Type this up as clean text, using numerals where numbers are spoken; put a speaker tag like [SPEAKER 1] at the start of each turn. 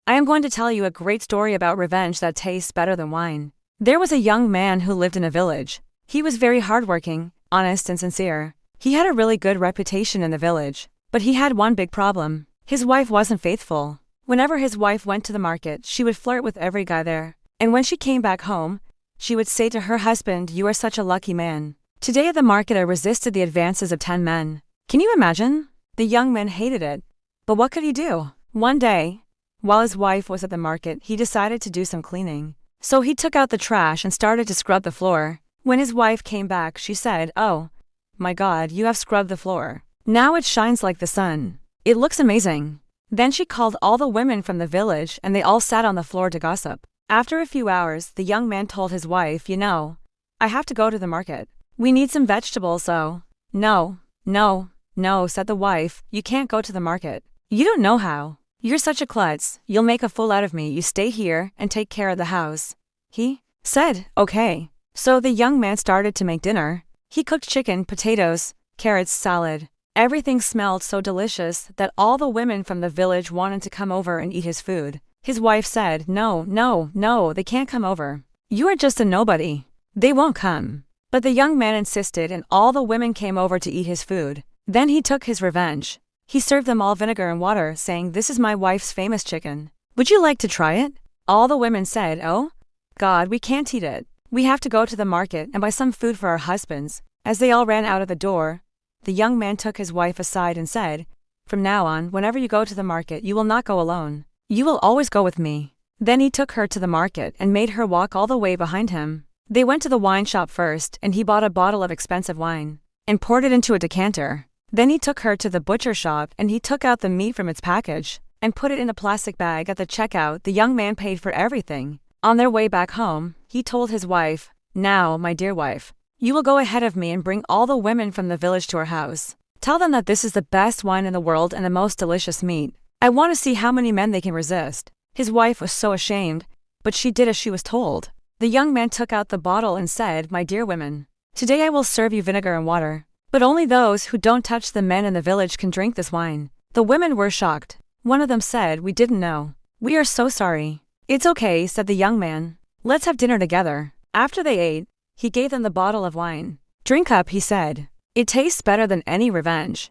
[SPEAKER 1] I am going to tell you a great story about revenge that tastes better than wine. There was a young man who lived in a village. He was very hardworking, honest, and sincere. He had a really good reputation in the village, but he had one big problem. His wife wasn't faithful. Whenever his wife went to the market, she would flirt with every guy there. And when she came back home, she would say to her husband, "You are such a lucky man. Today at the market I resisted the advances of 10 men." Can you imagine? The young man hated it. But what could he do? One day, while his wife was at the market, he decided to do some cleaning. So he took out the trash and started to scrub the floor. When his wife came back, she said, "Oh, my God, you have scrubbed the floor. Now it shines like the sun. It looks amazing." Then she called all the women from the village and they all sat on the floor to gossip. After a few hours, the young man told his wife, "I have to go to the market. We need some vegetables, so." "No, no, no," said the wife, "you can't go to the market. You don't know how. You're such a klutz, you'll make a fool out of me. You stay here and take care of the house." He said, "Okay." So the young man started to make dinner. He cooked chicken, potatoes, carrots, salad. Everything smelled so delicious that all the women from the village wanted to come over and eat his food. His wife said, "No, no, no, they can't come over. You are just a nobody. They won't come." But the young man insisted and all the women came over to eat his food. Then he took his revenge. He served them all vinegar and water, saying, "This is my wife's famous chicken. Would you like to try it?" All the women said, "Oh, God, we can't eat it. We have to go to the market and buy some food for our husbands." As they all ran out of the door, the young man took his wife aside and said, "From now on, whenever you go to the market, you will not go alone. You will always go with me." Then he took her to the market and made her walk all the way behind him. They went to the wine shop first and he bought a bottle of expensive wine and poured it into a decanter. Then he took her to the butcher shop and he took out the meat from its package and put it in a plastic bag. At the checkout, the young man paid for everything. On their way back home, he told his wife, "Now, my dear wife, you will go ahead of me and bring all the women from the village to our house. Tell them that this is the best wine in the world and the most delicious meat. I want to see how many men they can resist." His wife was so ashamed, but she did as she was told. The young man took out the bottle and said, "My dear women, today I will serve you vinegar and water. But only those who don't touch the men in the village can drink this wine." The women were shocked. One of them said, "We didn't know. We are so sorry." "It's okay," said the young man. "Let's have dinner together." After they ate, he gave them the bottle of wine. "Drink up," he said. "It tastes better than any revenge."